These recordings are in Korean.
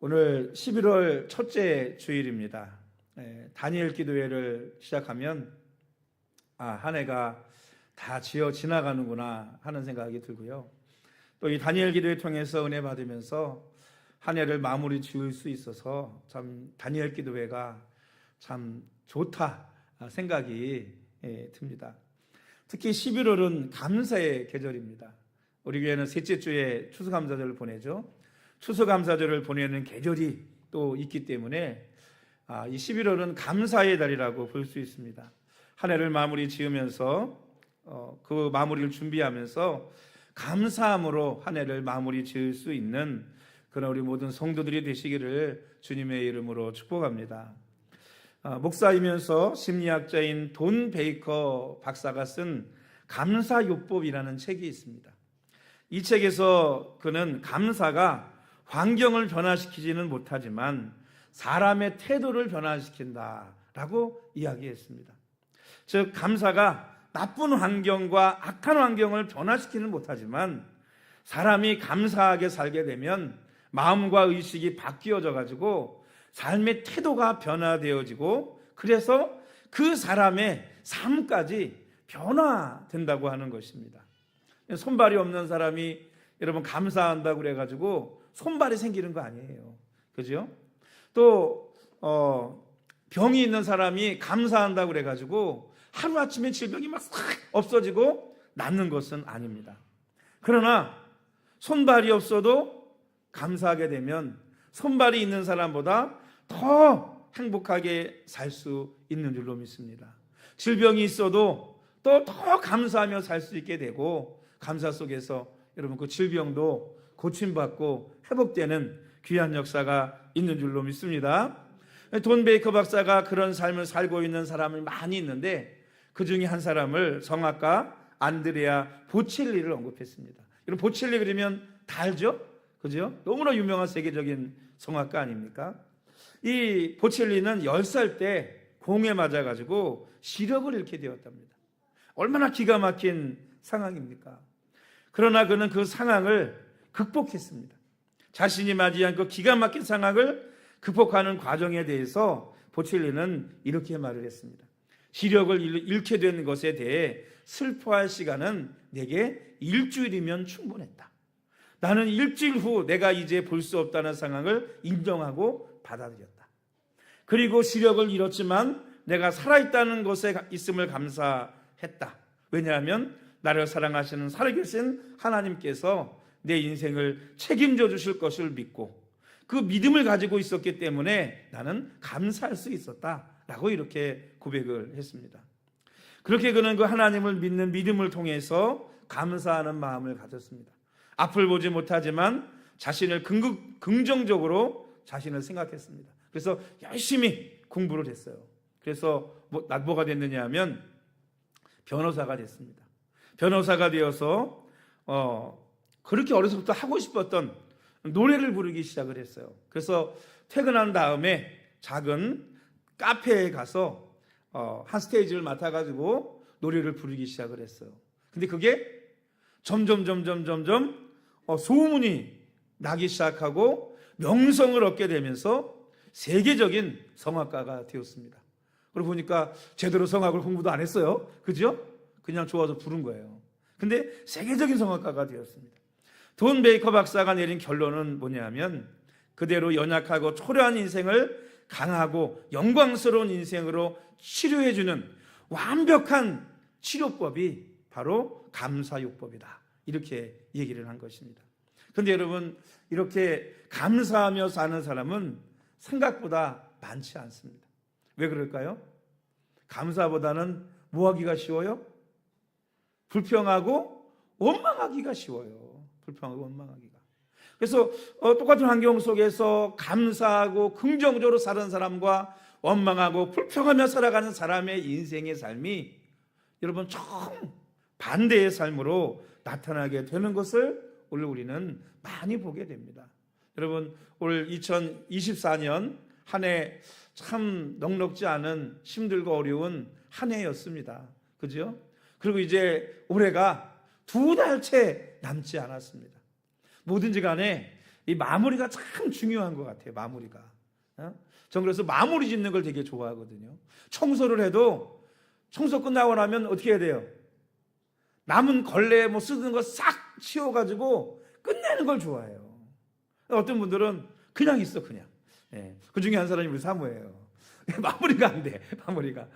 오늘 11월 첫째 주일입니다. 다니엘 기도회를 시작하면 한 해가 다 지나가는구나 하는 생각이 들고요. 또 이 다니엘 기도회 통해서 은혜 받으면서 한 해를 마무리 지을 수 있어서 참 다니엘 기도회가 참 좋다 생각이 듭니다. 특히 11월은 감사의 계절입니다. 우리 교회는 셋째 주에 추수감사절을 보내죠. 추수감사절을 보내는 계절이 또 있기 때문에 이 11월은 감사의 달이라고 볼 수 있습니다. 한 해를 마무리 지으면서 그 마무리를 준비하면서 감사함으로 한 해를 마무리 지을 수 있는 그런 우리 모든 성도들이 되시기를 주님의 이름으로 축복합니다. 목사이면서 심리학자인 돈 베이커 박사가 쓴 감사요법이라는 책이 있습니다. 이 책에서 그는 감사가 환경을 변화시키지는 못하지만 사람의 태도를 변화시킨다라고 이야기했습니다. 즉 감사가 나쁜 환경과 악한 환경을 변화시키는 못하지만 사람이 감사하게 살게 되면 마음과 의식이 바뀌어져 가지고 삶의 태도가 변화되어지고 그래서 그 사람의 삶까지 변화된다고 하는 것입니다. 손발이 없는 사람이 여러분 감사한다고 그래가지고 손발이 생기는 거 아니에요. 그죠? 또 병이 있는 사람이 감사한다고 그래가지고 하루아침에 질병이 막 싹 없어지고 낫는 것은 아닙니다. 그러나 손발이 없어도 감사하게 되면 손발이 있는 사람보다 더 행복하게 살 수 있는 줄로 믿습니다. 질병이 있어도 또 더 감사하며 살 수 있게 되고 감사 속에서 여러분 그 질병도 고침받고 회복되는 귀한 역사가 있는 줄로 믿습니다. 돈 베이커 박사가 그런 삶을 살고 있는 사람이 많이 있는데 그 중에 한 사람을 성악가 안드레아 보첼리를 언급했습니다. 여러분 보첼리 그러면 다 알죠? 그죠? 너무나 유명한 세계적인 성악가 아닙니까? 이 보첼리는 10살 때 공에 맞아가지고 시력을 잃게 되었답니다. 얼마나 기가 막힌 상황입니까? 그러나 그는 그 상황을 극복했습니다. 자신이 맞이한 그 기가 막힌 상황을 극복하는 과정에 대해서 보첼리는 이렇게 말을 했습니다. 시력을 잃게 된 것에 대해 슬퍼할 시간은 내게 일주일이면 충분했다. 나는 일주일 후 내가 이제 볼 수 없다는 상황을 인정하고 받아들였다. 그리고 시력을 잃었지만 내가 살아있다는 것에 있음을 감사했다. 왜냐하면 나를 사랑하시는 살아계신 하나님께서 내 인생을 책임져 주실 것을 믿고 그 믿음을 가지고 있었기 때문에 나는 감사할 수 있었다라고 이렇게 고백을 했습니다. 그렇게 그는 그 하나님을 믿는 믿음을 통해서 감사하는 마음을 가졌습니다. 앞을 보지 못하지만 자신을 긍정적으로 자신을 생각했습니다. 그래서 열심히 공부를 했어요. 그래서 뭐가 됐느냐 하면 변호사가 됐습니다. 변호사가 되어서 그렇게 어려서부터 하고 싶었던 노래를 부르기 시작을 했어요. 그래서 퇴근한 다음에 작은 카페에 가서 한 스테이지를 맡아가지고 노래를 부르기 시작을 했어요. 근데 그게 점점 소문이 나기 시작하고 명성을 얻게 되면서 세계적인 성악가가 되었습니다. 그러고 보니까 제대로 성악을 공부도 안 했어요. 그죠? 그냥 좋아서 부른 거예요. 근데 세계적인 성악가가 되었습니다. 돈 베이커 박사가 내린 결론은 뭐냐면 그대로 연약하고 초라한 인생을 강하고 영광스러운 인생으로 치료해주는 완벽한 치료법이 바로 감사요법이다. 이렇게 얘기를 한 것입니다. 그런데 여러분 이렇게 감사하며 사는 사람은 생각보다 많지 않습니다. 왜 그럴까요? 감사보다는 뭐 하기가 쉬워요? 불평하고 원망하기가 쉬워요. 불평하고 원망하기가. 그래서 똑같은 환경 속에서 감사하고 긍정적으로 사는 사람과 원망하고 불평하며 살아가는 사람의 인생의 삶이 여러분 정 반대의 삶으로 나타나게 되는 것을 오늘 우리는 많이 보게 됩니다. 여러분 올 2024년 한 해 참 넉넉지 않은 힘들고 어려운 한 해였습니다. 그죠? 그리고 이제 올해가 2달째 남지 않았습니다. 뭐든지 간에 이 마무리가 참 중요한 것 같아요. 마무리가. 전 그래서 마무리 짓는 걸 되게 좋아하거든요. 청소를 해도 청소 끝나고 나면 어떻게 해야 돼요? 남은 걸레 뭐 쓰는 거 싹 치워가지고 끝내는 걸 좋아해요. 어떤 분들은 그냥 있어 그냥. 그 중에 한 사람이 우리 사모예요. 마무리가 안 돼. 마무리가.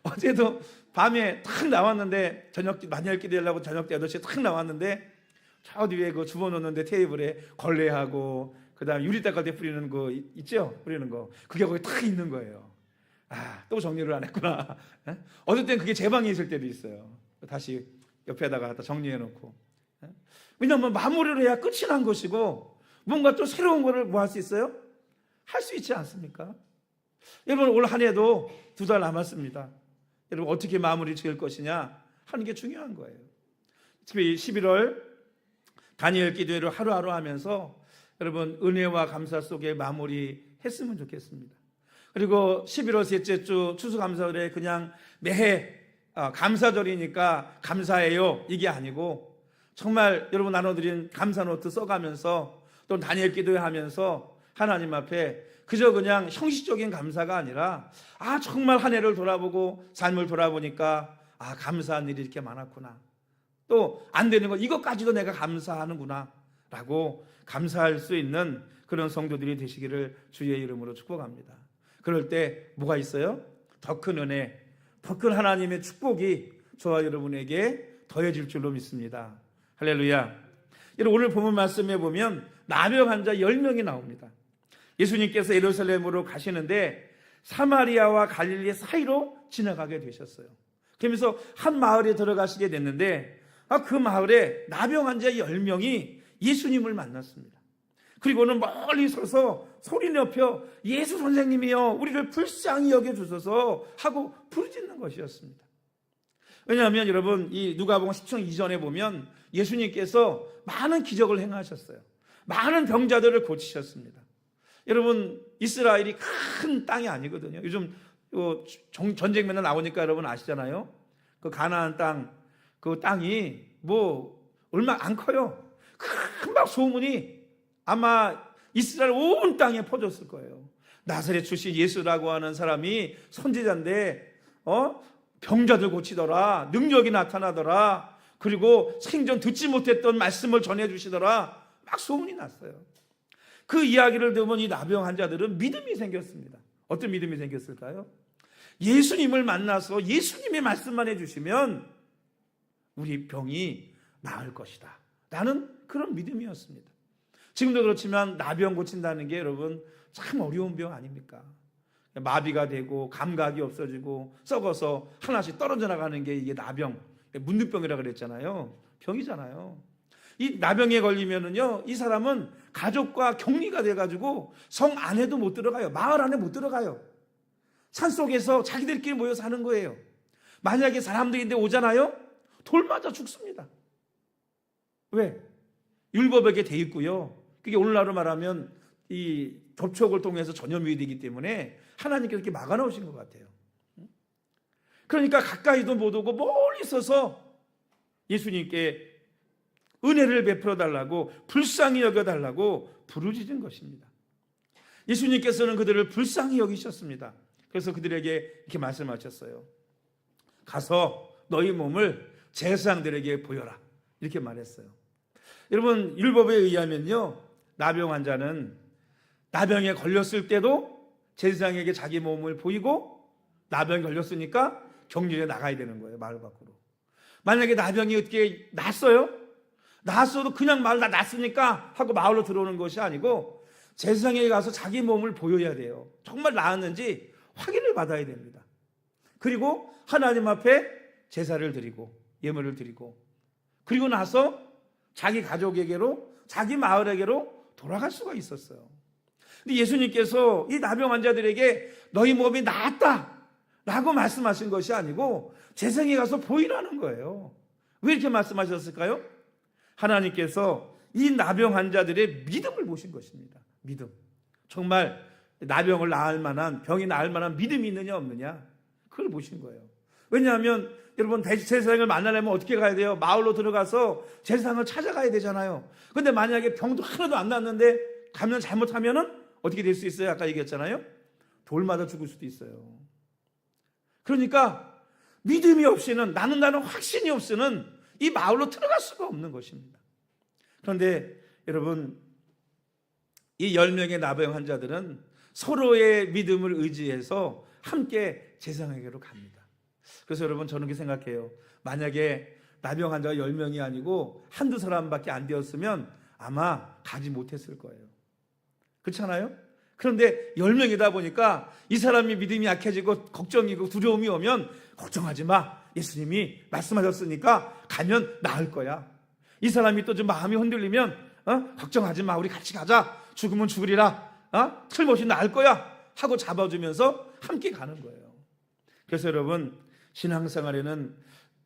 어제도 밤에 탁 나왔는데 저녁 만열 기대하려고 저녁 때 8시에 탁 나왔는데 저 뒤에 그 주워 놓는데 테이블에 걸레하고 그다음 유리닦을 뿌리는 거 있죠? 뿌리는 거. 그게 거기 탁 있는 거예요. 또 정리를 안 했구나. 어떨 땐 그게 제 방에 있을 때도 있어요. 다시 옆에다가 갖다 정리해 놓고. 왜냐하면 마무리를 해야 끝이 난 것이고 뭔가 또 새로운 거를 뭐 할 수 있어요? 할 수 있지 않습니까? 여러분 올 한 해도 2달 남았습니다. 여러분 어떻게 마무리 지을 것이냐 하는 게 중요한 거예요. 특히 11월 다니엘 기도회를 하루하루 하면서 여러분 은혜와 감사 속에 마무리했으면 좋겠습니다. 그리고 11월 셋째 주 추수감사절에 그냥 매해 감사절이니까 감사해요 이게 아니고 정말 여러분 나눠드린 감사노트 써가면서 또 다니엘 기도회 하면서 하나님 앞에 그저 그냥 형식적인 감사가 아니라 정말 한 해를 돌아보고 삶을 돌아보니까 감사한 일이 이렇게 많았구나. 또 안 되는 거 이것까지도 내가 감사하는구나 라고 감사할 수 있는 그런 성도들이 되시기를 주의 이름으로 축복합니다. 그럴 때 뭐가 있어요? 더 큰 은혜, 더 큰 하나님의 축복이 저와 여러분에게 더해질 줄로 믿습니다. 할렐루야. 여러분 오늘 본문 말씀에 보면 나병 환자 10명이 나옵니다. 예수님께서 예루살렘으로 가시는데 사마리아와 갈릴리 사이로 지나가게 되셨어요. 그러면서 한 마을에 들어가시게 됐는데 그 마을에 나병 환자 10명이 예수님을 만났습니다. 그리고는 멀리 서서 소리 높여 예수 선생님이여 우리를 불쌍히 여겨주소서 하고 부르짖는 것이었습니다. 왜냐하면 여러분 이 누가복음 10장 이전에 보면 예수님께서 많은 기적을 행하셨어요. 많은 병자들을 고치셨습니다. 여러분 이스라엘이 큰 땅이 아니거든요. 요즘 전쟁 맨날 나오니까 여러분 아시잖아요. 그 가나안 땅, 그 땅이 뭐 얼마 안 커요. 금방 소문이 아마 이스라엘 온 땅에 퍼졌을 거예요. 나사렛 출신 예수라고 하는 사람이 선지자인데 병자들 고치더라, 능력이 나타나더라, 그리고 생전 듣지 못했던 말씀을 전해주시더라, 막 소문이 났어요. 그 이야기를 들으면 이 나병 환자들은 믿음이 생겼습니다. 어떤 믿음이 생겼을까요? 예수님을 만나서 예수님의 말씀만 해주시면 우리 병이 나을 것이다 라는 그런 믿음이었습니다. 지금도 그렇지만 나병 고친다는 게 여러분 참 어려운 병 아닙니까? 마비가 되고 감각이 없어지고 썩어서 하나씩 떨어져 나가는 게 이게 나병, 문둥병이라고 그랬잖아요. 병이잖아요. 이 나병에 걸리면은요, 이 사람은 가족과 격리가 돼가지고 성 안에도 못 들어가요. 마을 안에 못 들어가요. 산 속에서 자기들끼리 모여 사는 거예요. 만약에 사람들인데 오잖아요, 돌 맞아 죽습니다. 왜? 율법에게 돼 있고요. 그게 오늘날로 말하면 이 접촉을 통해서 전염이 되기 때문에 하나님께서 이렇게 막아놓으신 것 같아요. 그러니까 가까이도 못 오고 멀리 있어서 예수님께 은혜를 베풀어 달라고, 불쌍히 여겨 달라고 부르짖은 것입니다. 예수님께서는 그들을 불쌍히 여기셨습니다. 그래서 그들에게 이렇게 말씀하셨어요. 가서 너희 몸을 제사장들에게 보여라, 이렇게 말했어요. 여러분 율법에 의하면요, 나병 환자는 나병에 걸렸을 때도 제사장에게 자기 몸을 보이고, 나병에 걸렸으니까 격리에 나가야 되는 거예요. 마을 밖으로. 만약에 나병이 어떻게 났어요? 났어도 그냥 마을 다 났으니까 하고 마을로 들어오는 것이 아니고 제사장에게 가서 자기 몸을 보여야 돼요. 정말 나았는지 확인을 받아야 됩니다. 그리고 하나님 앞에 제사를 드리고 예물을 드리고, 그리고 나서 자기 가족에게로, 자기 마을에게로 돌아갈 수가 있었어요. 근데 예수님께서 이 나병 환자들에게 너희 몸이 나았다 라고 말씀하신 것이 아니고 제사장에 가서 보이라는 거예요. 왜 이렇게 말씀하셨을까요? 하나님께서 이 나병 환자들의 믿음을 보신 것입니다. 믿음. 정말 나병을 나을 만한, 병이 나을 만한 믿음이 있느냐 없느냐, 그걸 보신 거예요. 왜냐하면 여러분 제사장을 만나려면 어떻게 가야 돼요? 마을로 들어가서 제사장을 찾아가야 되잖아요. 근데 만약에 병도 하나도 안 났는데 가면 잘못하면은 어떻게 될 수 있어요? 아까 얘기했잖아요. 돌 맞아 죽을 수도 있어요. 그러니까 믿음이 없이는, 나는 확신이 없이는 이 마을로 들어갈 수가 없는 것입니다. 그런데 여러분, 이 10명의 나병 환자들은 서로의 믿음을 의지해서 함께 제사장에게로 갑니다. 그래서 여러분, 저는 그렇게 생각해요. 만약에 나병 환자가 10명이 아니고 한두 사람밖에 안 되었으면 아마 가지 못했을 거예요. 그렇잖아요? 그런데 10명이다 보니까 이 사람이 믿음이 약해지고 걱정이고 두려움이 오면 걱정하지 마, 예수님이 말씀하셨으니까 가면 나을 거야. 이 사람이 또 좀 마음이 흔들리면 걱정하지 마, 우리 같이 가자, 죽으면 죽으리라, 틀림없이 나을 거야 하고 잡아주면서 함께 가는 거예요. 그래서 여러분, 신앙생활에는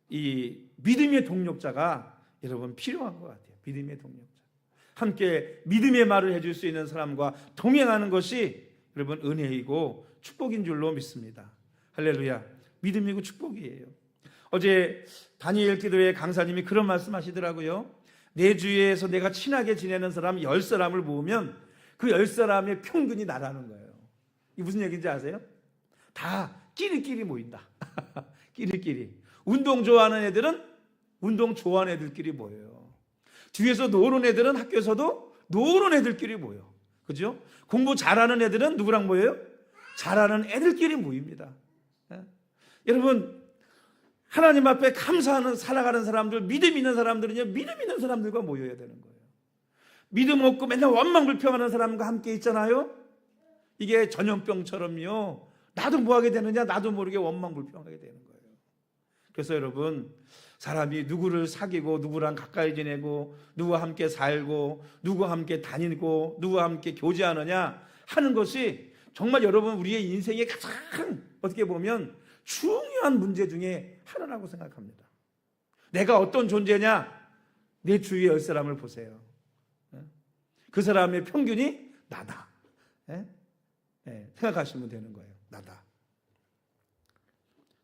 이 믿음의 동력자가 여러분 필요한 것 같아요. 믿음의 동력자, 함께 믿음의 말을 해줄 수 있는 사람과 동행하는 것이 여러분 은혜이고 축복인 줄로 믿습니다. 할렐루야. 믿음이고 축복이에요. 어제 다니엘 기도회 강사님이 그런 말씀 하시더라고요. 내 주위에서 내가 친하게 지내는 사람 10사람을 모으면 그 10사람의 평균이 나라는 거예요. 이게 무슨 얘기인지 아세요? 다 끼리끼리 모인다. 끼리끼리. 운동 좋아하는 애들은 운동 좋아하는 애들끼리 모여요. 뒤에서 노는 애들은 학교에서도 노는 애들끼리 모여. 그죠? 공부 잘하는 애들은 누구랑 모여요? 잘하는 애들끼리 모입니다. 여러분, 하나님 앞에 감사하는 살아가는 사람들, 믿음 있는 사람들은요, 믿음 있는 사람들과 모여야 되는 거예요. 믿음 없고 맨날 원망불평하는 사람과 함께 있잖아요. 이게 전염병처럼요, 나도 뭐 하게 되느냐, 나도 모르게 원망불평하게 되는 거예요. 그래서 여러분, 사람이 누구를 사귀고 누구랑 가까이 지내고 누구와 함께 살고 누구와 함께 다니고 누구와 함께 교제하느냐 하는 것이 정말 여러분 우리의 인생의 가장 어떻게 보면 중요한 문제 중에 하나라고 생각합니다. 내가 어떤 존재냐? 내 주위에 10사람을 보세요. 그 사람의 평균이 나다. 생각하시면 되는 거예요. 나다.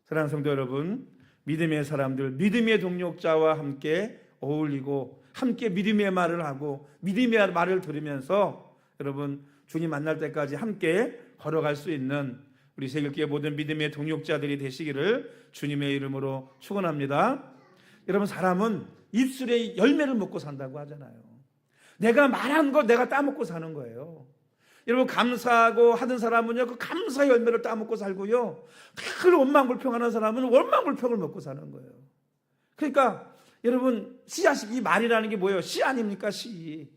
사랑하는 성도 여러분, 믿음의 사람들, 믿음의 동력자와 함께 어울리고 함께 믿음의 말을 하고 믿음의 말을 들으면서 여러분 주님 만날 때까지 함께 걸어갈 수 있는 우리 세계교회 모든 믿음의 동력자들이 되시기를 주님의 이름으로 축원합니다. 여러분, 사람은 입술에 열매를 먹고 산다고 하잖아요. 내가 말한 거 내가 따먹고 사는 거예요. 여러분, 감사하고 하는 사람은요, 그 감사 열매를 따먹고 살고요, 늘 원망불평하는 사람은 원망불평을 먹고 사는 거예요. 그러니까 여러분, 씨앗이, 이 말이라는 게 뭐예요? 씨 아닙니까? 씨.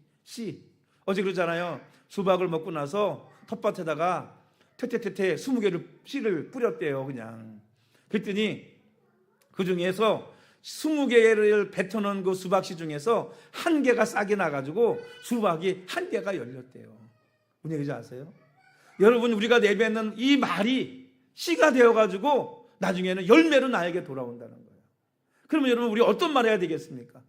어제 그러잖아요. 수박을 먹고 나서 텃밭에다가 퇴퇴퇴퇴 20개를 씨를 뿌렸대요. 그냥. 그랬더니 그 중에서 20개를 뱉어놓은 그 수박씨 중에서 1개가 싹이 나가지고 수박이 1개가 열렸대요. 무슨 얘기인지 아세요? 여러분, 우리가 내뱉는 이 말이 씨가 되어가지고 나중에는 열매로 나에게 돌아온다는 거예요. 그러면 여러분, 우리 어떤 말 해야 되겠습니까?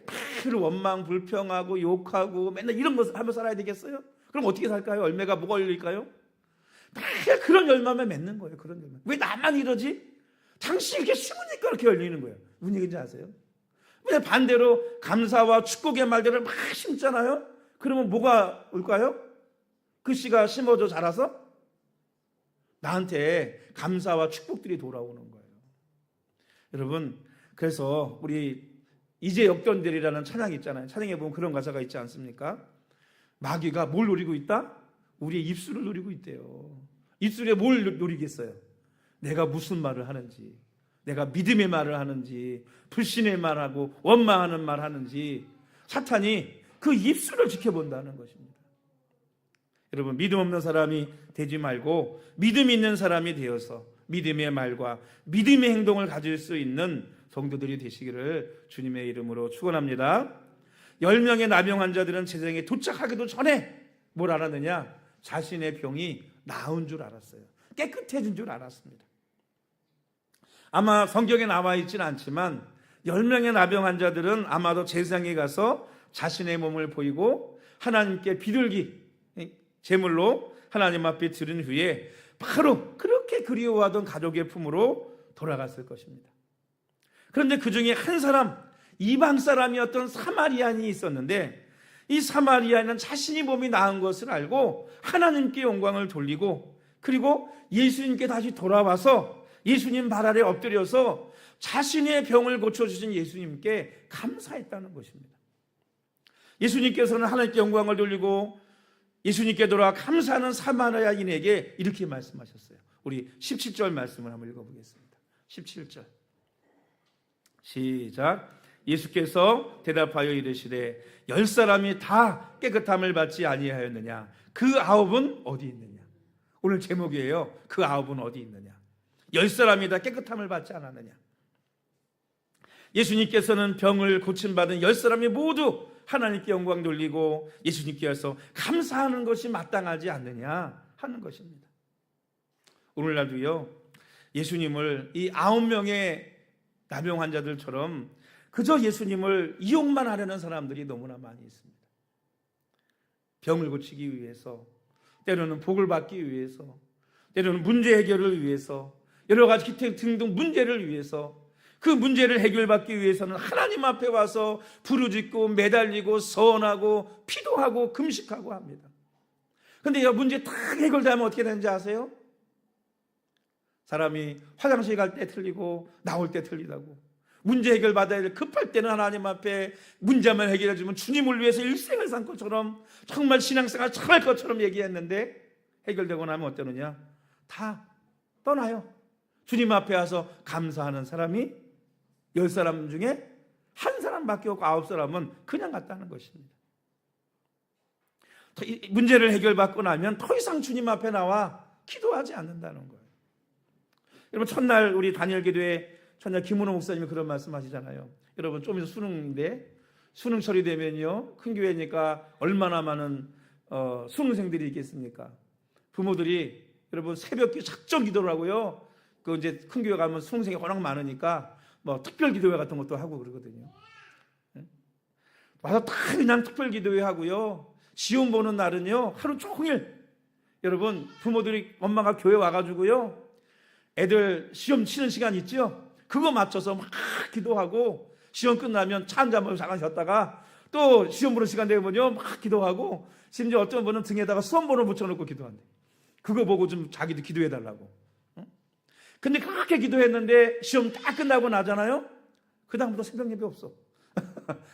매일 원망, 불평하고 욕하고 맨날 이런 거 하며 살아야 되겠어요? 그럼 어떻게 살까요? 열매가 뭐가 열릴까요? 매일 그런 열매만 맺는 거예요. 그런 열매. 왜 나만 이러지? 당신이 이렇게 심으니까 이렇게 열리는 거예요. 무슨 얘기인지 아세요? 왜 반대로 감사와 축복의 말들을 막 심잖아요? 그러면 뭐가 올까요? 그 씨가 심어져 자라서 나한테 감사와 축복들이 돌아오는 거예요. 여러분, 그래서 우리 이제 역전되리라는 찬양이 있잖아요. 찬양에 보면 그런 가사가 있지 않습니까? 마귀가 뭘 노리고 있다? 우리의 입술을 노리고 있대요. 입술에 뭘 노리겠어요? 내가 무슨 말을 하는지, 내가 믿음의 말을 하는지, 불신의 말하고 원망하는 말 하는지, 사탄이 그 입술을 지켜본다는 것입니다. 여러분, 믿음 없는 사람이 되지 말고 믿음 있는 사람이 되어서 믿음의 말과 믿음의 행동을 가질 수 있는 성도들이 되시기를 주님의 이름으로 축원합니다. 10명의 나병 환자들은 제사장에 도착하기도 전에 뭘 알았느냐? 자신의 병이 나은 줄 알았어요. 깨끗해진 줄 알았습니다. 아마 성경에 나와 있지는 않지만 10명의 나병 환자들은 아마도 제사장에 가서 자신의 몸을 보이고 하나님께 비둘기 제물로 하나님 앞에 드린 후에 바로 그렇게 그리워하던 가족의 품으로 돌아갔을 것입니다. 그런데 그 중에 한 사람, 이방 사람이었던 사마리아인이 있었는데, 이 사마리아인은 자신이 몸이 나은 것을 알고 하나님께 영광을 돌리고, 그리고 예수님께 다시 돌아와서 예수님 발 아래 엎드려서 자신의 병을 고쳐주신 예수님께 감사했다는 것입니다. 예수님께서는 하나님께 영광을 돌리고 예수님께 돌아와 감사하는 사마리아인에게 이렇게 말씀하셨어요. 우리 17절 말씀을 한번 읽어보겠습니다. 17절 시작. 예수께서 대답하여 이르시되 10사람이 다 깨끗함을 받지 아니하였느냐? 그 9은 어디 있느냐? 오늘 제목이에요. 그 9은 어디 있느냐? 10사람이 다 깨끗함을 받지 않았느냐? 예수님께서는 병을 고침받은 10사람이 모두 하나님께 영광 돌리고 예수님께서 감사하는 것이 마땅하지 않느냐 하는 것입니다. 오늘날도요, 예수님을 이 9명의 나병 환자들처럼 그저 예수님을 이용만 하려는 사람들이 너무나 많이 있습니다. 병을 고치기 위해서, 때로는 복을 받기 위해서, 때로는 문제 해결을 위해서, 여러 가지 등등 문제를 위해서, 그 문제를 해결받기 위해서는 하나님 앞에 와서 부르짖고 매달리고 서원하고 피도하고 금식하고 합니다. 그런데 이 문제 딱 해결되면 어떻게 되는지 아세요? 사람이 화장실 갈 때 틀리고 나올 때 틀리다고, 문제 해결 받아야 될 급할 때는 하나님 앞에 문제만 해결해 주면 주님을 위해서 일생을 산 것처럼 정말 신앙생활 잘할 것처럼 얘기했는데, 해결되고 나면 어떠느냐? 다 떠나요. 주님 앞에 와서 감사하는 사람이 10사람 중에 한 사람밖에 없고 9사람은 그냥 갔다는 것입니다. 문제를 해결받고 나면 더 이상 주님 앞에 나와 기도하지 않는다는 거예요. 여러분, 첫날 우리 다니엘 기도회 첫날 김은호 목사님이 그런 말씀 하시잖아요. 여러분, 좀 있으면 수능인데 수능철이 되면요, 큰 교회니까 얼마나 많은 수능생들이 있겠습니까? 부모들이 여러분 새벽 작정 기도를 하고요, 그 이제 큰 교회 가면 수능생이 워낙 많으니까 뭐 특별 기도회 같은 것도 하고 그러거든요. 와서 다 그냥 특별 기도회 하고요, 시험 보는 날은요 하루 종일 여러분 부모들이 엄마가 교회 와가지고요, 애들 시험 치는 시간 있죠? 그거 맞춰서 막 기도하고, 시험 끝나면 차 한잔 먹고 잠깐 쉬었다가 또 시험 보는 시간 되면요 막 기도하고, 심지어 어떤 분은 등에다가 수험번호 붙여놓고 기도한대. 그거 보고 좀 자기도 기도해달라고. 근데 그렇게 기도했는데 시험 딱 끝나고 나잖아요. 그 다음부터 새벽 예배 없어.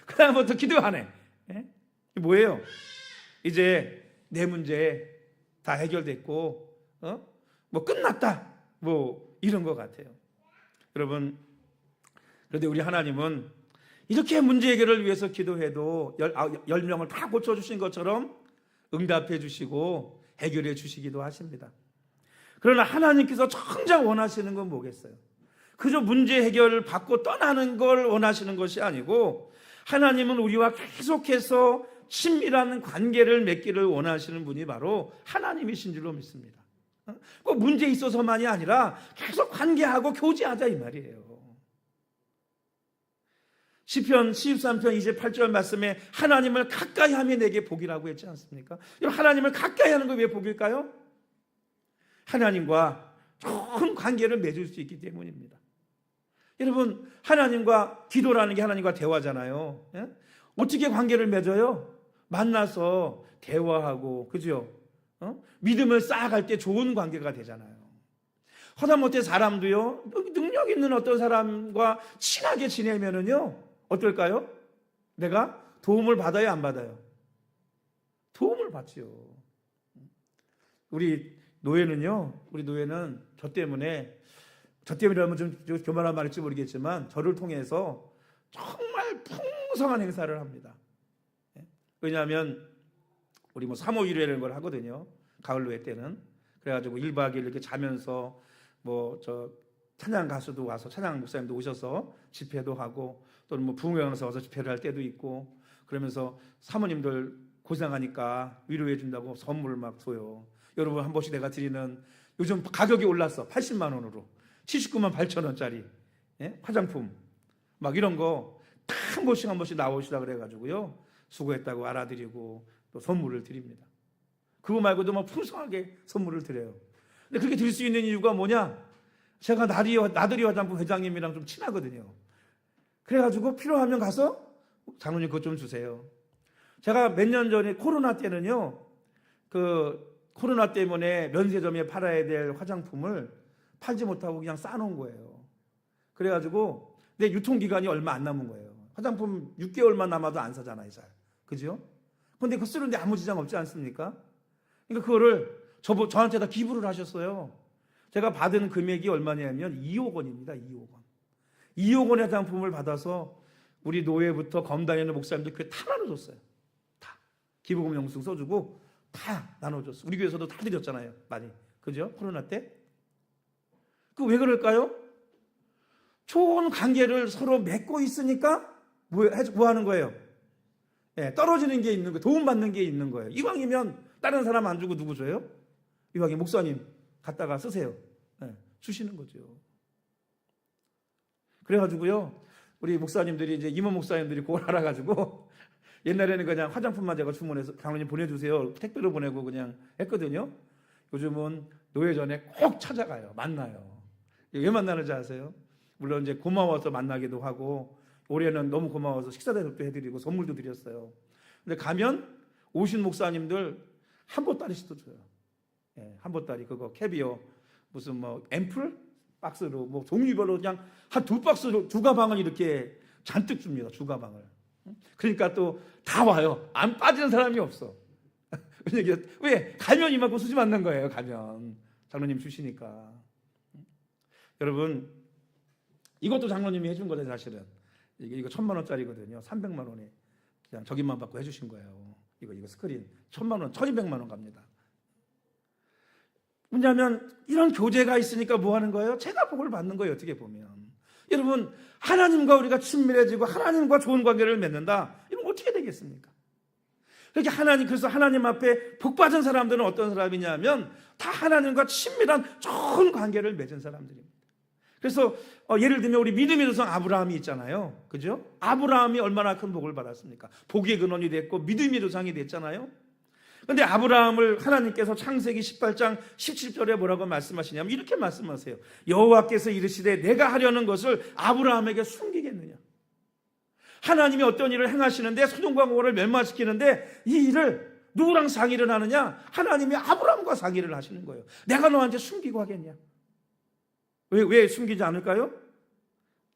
그 다음부터 기도 안 해. 뭐예요? 이제 내 문제 다 해결됐고 뭐 끝났다, 뭐 이런 것 같아요. 여러분, 그런데 우리 하나님은 이렇게 문제 해결을 위해서 기도해도 10명을 다 고쳐주신 것처럼 응답해 주시고 해결해 주시기도 하십니다. 그러나 하나님께서 정작 원하시는 건 뭐겠어요? 그저 문제 해결을 받고 떠나는 걸 원하시는 것이 아니고, 하나님은 우리와 계속해서 친밀한 관계를 맺기를 원하시는 분이 바로 하나님이신 줄로 믿습니다. 꼭 문제 있어서만이 아니라 계속 관계하고 교제하자 이 말이에요. 시편 13편 28절 말씀에 하나님을 가까이 하면 내게 복이라고 했지 않습니까? 하나님을 가까이 하는 거 왜 복일까요? 하나님과 좋은 관계를 맺을 수 있기 때문입니다. 여러분, 하나님과 기도라는 게 하나님과 대화잖아요. 어떻게 관계를 맺어요? 만나서 대화하고, 그죠? 믿음을 쌓아갈 때 좋은 관계가 되잖아요. 하다못해 사람도요, 능력 있는 어떤 사람과 친하게 지내면은요 어떨까요? 내가 도움을 받아요, 안 받아요? 도움을 받죠. 우리 노예는 저 때문이라면 좀 교만한 말일지 모르겠지만, 저를 통해서 정말 풍성한 행사를 합니다. 왜냐하면 우리 뭐 3호 1회라는 걸 하거든요, 가을 노예 때는. 그래가지고 1박 2일 이렇게 자면서 뭐 저 찬양 가수도 와서, 찬양 목사님도 오셔서 집회도 하고, 또는 뭐 부흥회원에서 와서 집회를 할 때도 있고, 그러면서 사모님들 고생하니까 위로해 준다고 선물을 막 줘요. 여러분, 한 번씩 내가 드리는, 요즘 가격이 올랐어. 80만 원으로 79만 8천 원짜리 화장품 막 이런 거 한 번씩 나오시라 그래가지고요, 수고했다고 알아드리고 또 선물을 드립니다. 그거 말고도 뭐 풍성하게 선물을 드려요. 근데 그렇게 드릴 수 있는 이유가 뭐냐? 제가 나들이 화장품 회장님이랑 좀 친하거든요. 그래가지고 필요하면 가서 장로님 그것 좀 주세요. 제가 몇 년 전에 코로나 때는요, 코로나 때문에 면세점에 팔아야 될 화장품을 팔지 못하고 그냥 싸놓은 거예요. 그래가지고 내 유통기간이 얼마 안 남은 거예요. 화장품 6개월만 남아도 안 사잖아요, 잘. 그죠? 근데 그거 쓰는데 아무 지장 없지 않습니까? 그러니까 그거를 저한테 다 기부를 하셨어요. 제가 받은 금액이 얼마냐면 2억 원입니다. 2억 원. 2억 원의 화장품을 받아서 우리 노회부터 검다니는 목사님들 교회 다 나눠줬어요. 다. 기부금 영수증 써주고 다 나눠줬어요. 우리 교회에서도 다 드렸잖아요. 많이. 그죠? 코로나 때. 그 왜 그럴까요? 좋은 관계를 서로 맺고 있으니까 뭐 하는 거예요? 예, 떨어지는 게 있는 거예요. 도움받는 게 있는 거예요. 이왕이면 다른 사람 안 주고 누구 줘요? 이왕이 목사님 갖다가 쓰세요. 예, 주시는 거죠. 그래가지고요, 우리 목사님들이 이제 임원 목사님들이 그걸 알아가지고 옛날에는 그냥 화장품만 제가 주문해서 장로님 보내주세요. 택배로 보내고 그냥 했거든요. 요즘은 노예 전에 꼭 찾아가요. 만나요. 왜 만나는지 아세요? 물론 이제 고마워서 만나기도 하고 올해는 너무 고마워서 식사 대접도 해드리고 선물도 드렸어요. 근데 가면 오신 목사님들 한 보따리씩도 줘요. 예, 한 보따리 그거 캐비어 무슨 뭐 앰플 박스로 뭐 종류별로 그냥 한 2박스 두 가방을 이렇게 잔뜩 줍니다. 두 가방을. 그러니까 또 다 와요. 안 빠지는 사람이 없어. 왜? 가면 이만큼 수지 맞는 거예요. 가면 장로님 주시니까. 여러분 이것도 장로님이 해준 거예요. 사실은 이거 1,000만 원짜리거든요. 300만 원에 그냥 저기만 받고 해주신 거예요. 이거 스크린 1,000만 원, 1,200만 원 갑니다. 왜냐하면 이런 교제가 있으니까 뭐 하는 거예요? 제가 복을 받는 거예요. 어떻게 보면 여러분 하나님과 우리가 친밀해지고 하나님과 좋은 관계를 맺는다. 이건 어떻게 되겠습니까? 그래서 하나님 앞에 복 받은 사람들은 어떤 사람이냐면 다 하나님과 친밀한 좋은 관계를 맺은 사람들입니다. 그래서 예를 들면 우리 믿음의 조상 아브라함이 있잖아요. 그죠? 아브라함이 얼마나 큰 복을 받았습니까? 복의 근원이 됐고 믿음의 조상이 됐잖아요. 그런데 아브라함을 하나님께서 창세기 18장 17절에 뭐라고 말씀하시냐면 이렇게 말씀하세요. 여호와께서 이르시되 내가 하려는 것을 아브라함에게 숨기겠느냐. 하나님이 어떤 일을 행하시는데 소돔과 고모라를 멸망시키는데 이 일을 누구랑 상의를 하느냐? 하나님이 아브라함과 상의를 하시는 거예요. 내가 너한테 숨기고 하겠냐? 왜 숨기지 않을까요?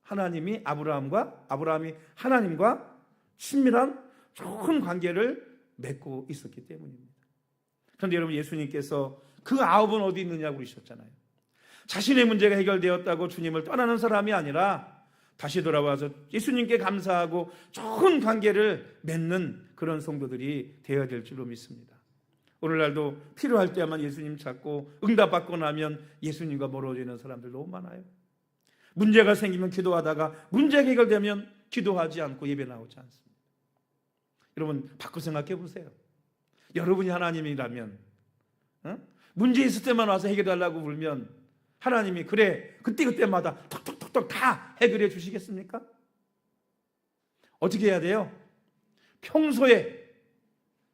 아브라함이 하나님과 친밀한 좋은 관계를 맺고 있었기 때문입니다. 그런데 여러분 예수님께서 그 아홉은 어디 있느냐고 그러셨잖아요. 자신의 문제가 해결되었다고 주님을 떠나는 사람이 아니라 다시 돌아와서 예수님께 감사하고 좋은 관계를 맺는 그런 성도들이 되어야 될 줄로 믿습니다. 오늘날도 필요할 때만 예수님 찾고 응답받고 나면 예수님과 멀어지는 사람들 너무 많아요. 문제가 생기면 기도하다가 문제가 해결되면 기도하지 않고 예배 나오지 않습니다. 여러분 바꿔 생각해 보세요. 여러분이 하나님이라면 문제 있을 때만 와서 해결하려고 물면 하나님이 그래 그때마다 톡톡톡톡 다 해결해 주시겠습니까? 어떻게 해야 돼요? 평소에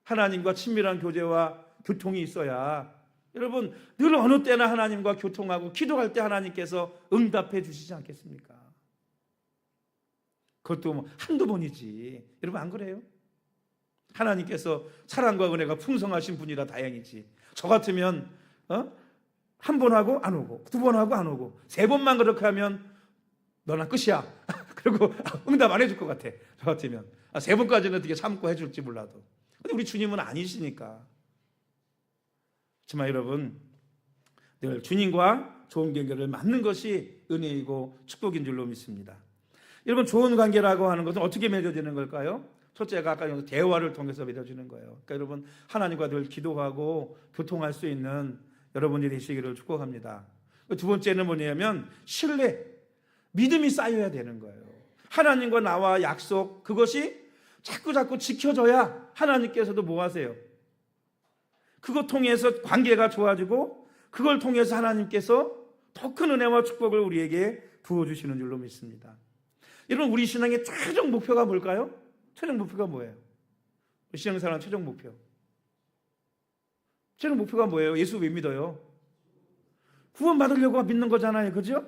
하나님과 친밀한 교제와 교통이 있어야 여러분 늘 어느 때나 하나님과 교통하고 기도할 때 하나님께서 응답해 주시지 않겠습니까? 그것도 뭐 한두 번이지. 여러분 안 그래요? 하나님께서 사랑과 은혜가 풍성하신 분이라 다행이지. 저 같으면 한 번 하고 안 오고 2번 하고 안 오고 3번만 그렇게 하면 너나 끝이야. 그리고 응답 안 해줄 것 같아. 저 같으면 3번까지는 어떻게 참고 해줄지 몰라도. 근데 우리 주님은 아니시니까. 하지만 여러분 늘 주님과 좋은 관계를 맺는 것이 은혜이고 축복인 줄로 믿습니다. 여러분 좋은 관계라고 하는 것은 어떻게 맺어지는 걸까요? 첫째가 아까 대화를 통해서 맺어지는 거예요. 그러니까 여러분 하나님과 늘 기도하고 교통할 수 있는 여러분이 되시기를 축복합니다. 두 번째는 뭐냐면 신뢰, 믿음이 쌓여야 되는 거예요. 하나님과 나와 약속 그것이 자꾸 지켜져야 하나님께서도 뭐 하세요? 그것 통해서 관계가 좋아지고 그걸 통해서 하나님께서 더 큰 은혜와 축복을 우리에게 부어주시는 줄로 믿습니다. 여러분 우리 신앙의 최종 목표가 뭘까요? 최종 목표가 뭐예요? 신앙생활의 최종 목표. 최종 목표가 뭐예요? 예수 왜 믿어요? 구원 받으려고 믿는 거잖아요. 그죠?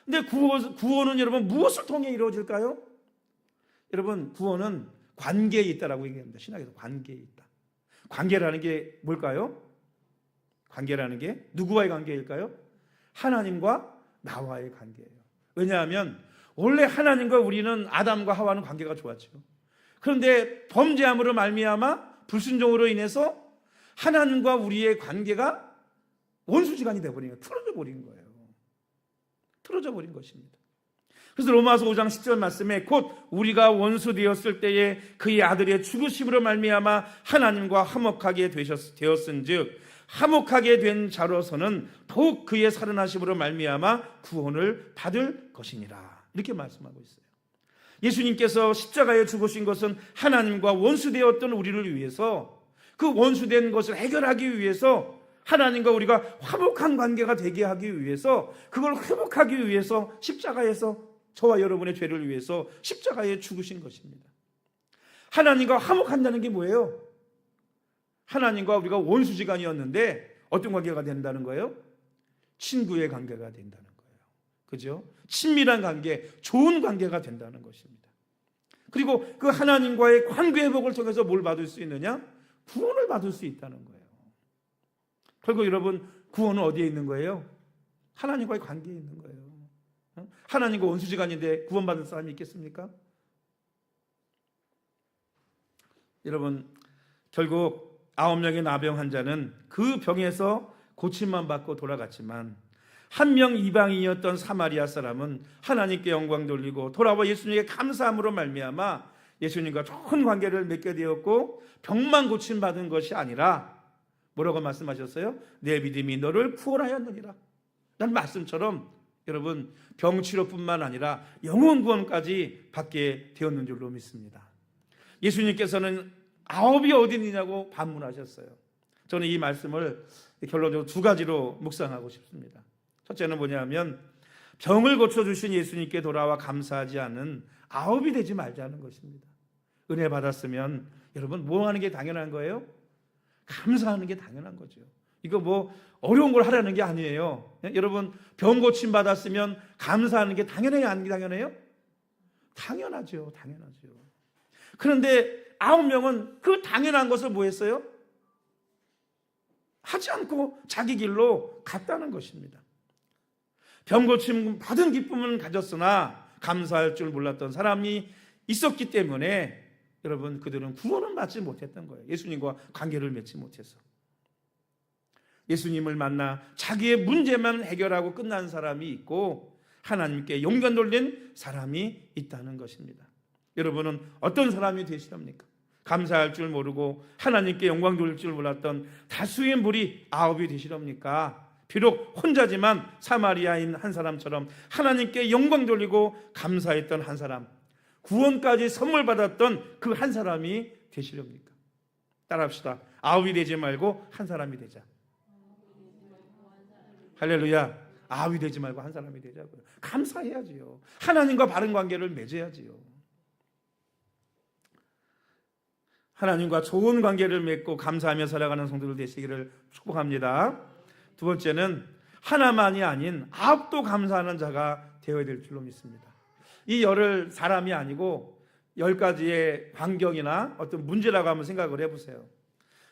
근데 구원은 여러분 무엇을 통해 이루어질까요? 여러분 구원은 관계에 있다라고 얘기합니다. 신학에서 관계에 있다. 관계라는 게 뭘까요? 관계라는 게 누구와의 관계일까요? 하나님과 나와의 관계예요. 왜냐하면 원래 하나님과 우리는 아담과 하와는 관계가 좋았죠. 그런데 범죄함으로 말미암아 불순종으로 인해서 하나님과 우리의 관계가 원수지간이 되어버린 거예요. 틀어져 버린 거예요. 틀어져 버린 것입니다. 그래서 로마서 5장 10절 말씀에 곧 우리가 원수 되었을 때에 그의 아들의 죽으심으로 말미암아 하나님과 화목하게 되었은즉 화목하게 된 자로서는 더욱 그의 살아나심으로 말미암아 구원을 받을 것이니라. 이렇게 말씀하고 있어요. 예수님께서 십자가에 죽으신 것은 하나님과 원수되었던 우리를 위해서, 그 원수된 것을 해결하기 위해서, 하나님과 우리가 화목한 관계가 되게 하기 위해서, 그걸 회복하기 위해서 십자가에서 저와 여러분의 죄를 위해서 십자가에 죽으신 것입니다. 하나님과 화목한다는 게 뭐예요? 하나님과 우리가 원수지간이었는데 어떤 관계가 된다는 거예요? 친구의 관계가 된다는 거예요. 그죠? 친밀한 관계, 좋은 관계가 된다는 것입니다. 그리고 그 하나님과의 관계 회복을 통해서 뭘 받을 수 있느냐? 구원을 받을 수 있다는 거예요. 결국 여러분 구원은 어디에 있는 거예요? 하나님과의 관계에 있는 거예요. 하나님과 원수지간인데 구원받을 사람이 있겠습니까? 여러분 결국 9명의 나병 환자는 그 병에서 고침만 받고 돌아갔지만 한 명 이방인이었던 사마리아 사람은 하나님께 영광 돌리고 돌아와 예수님께 감사함으로 말미암아 예수님과 좋은 관계를 맺게 되었고 병만 고침받은 것이 아니라 뭐라고 말씀하셨어요? 내 믿음이 너를 구원하였느니라 라는 말씀처럼 여러분 병치료뿐만 아니라 영혼 구원까지 받게 되었는 줄로 믿습니다. 예수님께서는 9이 어디 있느냐고 반문하셨어요. 저는 이 말씀을 결론적으로 두 가지로 묵상하고 싶습니다. 첫째는 뭐냐면 병을 고쳐주신 예수님께 돌아와 감사하지 않은 9이 되지 말자는 것입니다. 은혜 받았으면 여러분 뭐 하는 게 당연한 거예요? 감사하는 게 당연한 거죠. 이거 뭐 어려운 걸 하라는 게 아니에요. 여러분 병 고침 받았으면 감사하는 게 당연해요? 안 당연해요? 당연하죠. 당연하죠. 그런데 9명은 그 당연한 것을 뭐 했어요? 하지 않고 자기 길로 갔다는 것입니다. 병 고침 받은 기쁨은 가졌으나 감사할 줄 몰랐던 사람이 있었기 때문에 여러분 그들은 구원을 받지 못했던 거예요. 예수님과 관계를 맺지 못해서. 예수님을 만나 자기의 문제만 해결하고 끝난 사람이 있고 하나님께 영광 돌린 사람이 있다는 것입니다. 여러분은 어떤 사람이 되시렵니까? 감사할 줄 모르고 하나님께 영광 돌릴 줄 몰랐던 다수의 무리 9이 되시렵니까? 비록 혼자지만 사마리아인 한 사람처럼 하나님께 영광 돌리고 감사했던 한 사람, 구원까지 선물 받았던 그 한 사람이 되시렵니까? 따라합시다. 9이 되지 말고 한 사람이 되자. 할렐루야. 9이 되지 말고 한 사람이 되자고요. 감사해야지요. 하나님과 바른 관계를 맺어야지요. 하나님과 좋은 관계를 맺고 감사하며 살아가는 성도들 되시기를 축복합니다. 두 번째는 하나만이 아닌 9도 감사하는 자가 되어야 될 줄로 믿습니다. 이 열을 사람이 아니고 10가지의 환경이나 어떤 문제라고 한번 생각을 해보세요.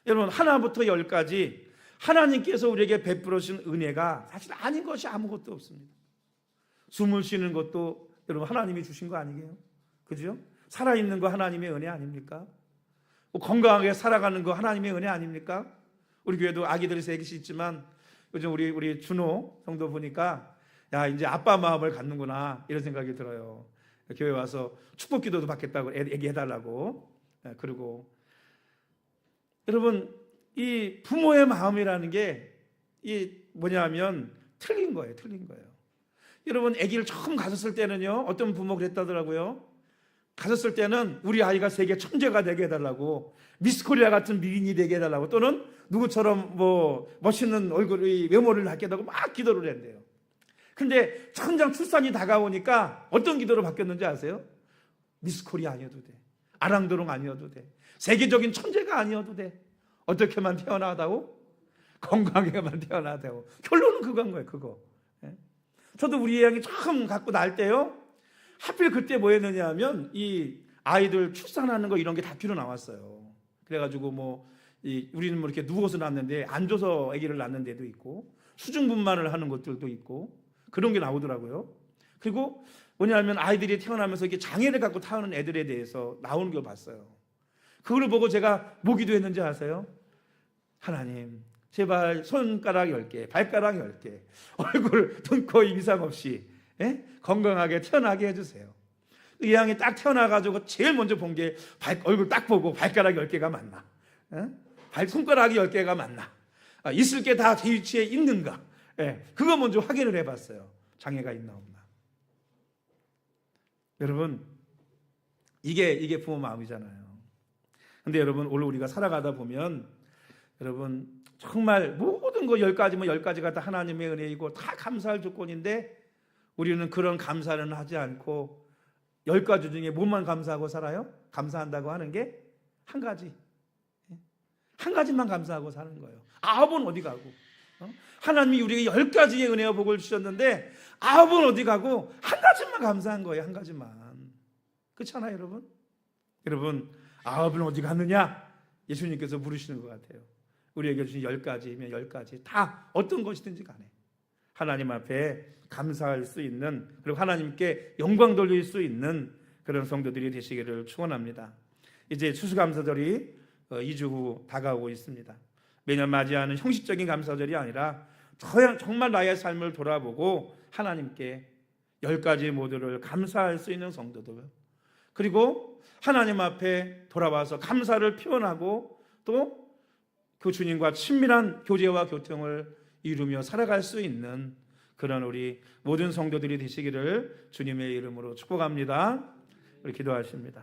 여러분 하나부터 10까지 하나님께서 우리에게 베풀어 주신 은혜가 사실 아닌 것이 아무것도 없습니다. 숨을 쉬는 것도 여러분 하나님이 주신 거 아니게요? 그죠? 살아있는 거 하나님의 은혜 아닙니까? 건강하게 살아가는 거 하나님의 은혜 아닙니까? 우리 교회도 아기들이 셋이 있지만 요즘 우리 준호 성도 보니까 야 이제 아빠 마음을 갖는구나 이런 생각이 들어요. 교회 와서 축복 기도도 받겠다고 애기 해달라고 그러고 여러분 이 부모의 마음이라는 게 이 뭐냐면 틀린 거예요. 틀린 거예요. 여러분 아기를 처음 가졌을 때는요 어떤 부모 그랬다더라고요. 가졌을 때는 우리 아이가 세계 천재가 되게 해달라고 미스코리아 같은 미인이 되게 해달라고 또는 누구처럼 뭐 멋있는 얼굴의 외모를 갖게 해달라고 막 기도를 했대요. 근데 천장 출산이 다가오니까 어떤 기도로 바뀌었는지 아세요? 미스코리아 아니어도 돼. 아랑도롱 아니어도 돼. 세계적인 천재가 아니어도 돼. 어떻게만 태어나다고? 건강하게만 태어나다고. 결론은 그건 거예요. 그거. 저도 우리 애양이 처음 갖고 날 때요, 하필 그때 뭐 했느냐 하면 이 아이들 출산하는 거 이런 게 다큐로 나왔어요. 그래가지고 우리는 이렇게 누워서 낳는데 앉아서 아기를 낳는 데도 있고 수중분만을 하는 것들도 있고 그런 게 나오더라고요. 그리고 뭐냐면 아이들이 태어나면서 이렇게 장애를 갖고 태어나는 애들에 대해서 나오는 걸 봤어요. 그걸 보고 제가 뭐 기도했는지 아세요? 하나님, 제발 손가락 10개, 발가락 10개, 얼굴, 눈, 코 이상 없이 건강하게 태어나게 해주세요. 이 양이 딱 태어나가지고 제일 먼저 본 게 얼굴 딱 보고 발가락 10개가 맞나? 손가락이 10개가 맞나? 있을 게 다 제 위치에 있는가? 그거 먼저 확인을 해봤어요. 장애가 있나 없나. 여러분, 이게 부모 마음이잖아요. 근데 여러분, 오늘 우리가 살아가다 보면 여러분 정말 모든 거 10가지면 10가지가 다 하나님의 은혜이고 다 감사할 조건인데 우리는 그런 감사는 하지 않고 10가지 중에 뭐만 감사하고 살아요? 감사한다고 하는 게 한 가지. 한 가지만 감사하고 사는 거예요. 9은 어디 가고? 하나님이 우리에게 10가지의 은혜와 복을 주셨는데 9은 어디 가고 한 가지만 감사한 거예요. 한 가지만. 그렇잖아요, 여러분? 여러분, 9은 어디 갔느냐? 예수님께서 물으시는 것 같아요. 우리에게 주신 10가지면 10가지 다 어떤 것이든지 간에 하나님 앞에 감사할 수 있는, 그리고 하나님께 영광 돌릴 수 있는 그런 성도들이 되시기를 축원합니다. 이제 추수감사절이 2주 후 다가오고 있습니다. 매년 맞이하는 형식적인 감사절이 아니라 정말 나의 삶을 돌아보고 하나님께 10가지 모두를 감사할 수 있는 성도들, 그리고 하나님 앞에 돌아와서 감사를 표현하고 또 그 주님과 친밀한 교제와 교통을 이루며 살아갈 수 있는 그런 우리 모든 성도들이 되시기를 주님의 이름으로 축복합니다. 우리 기도하십니다.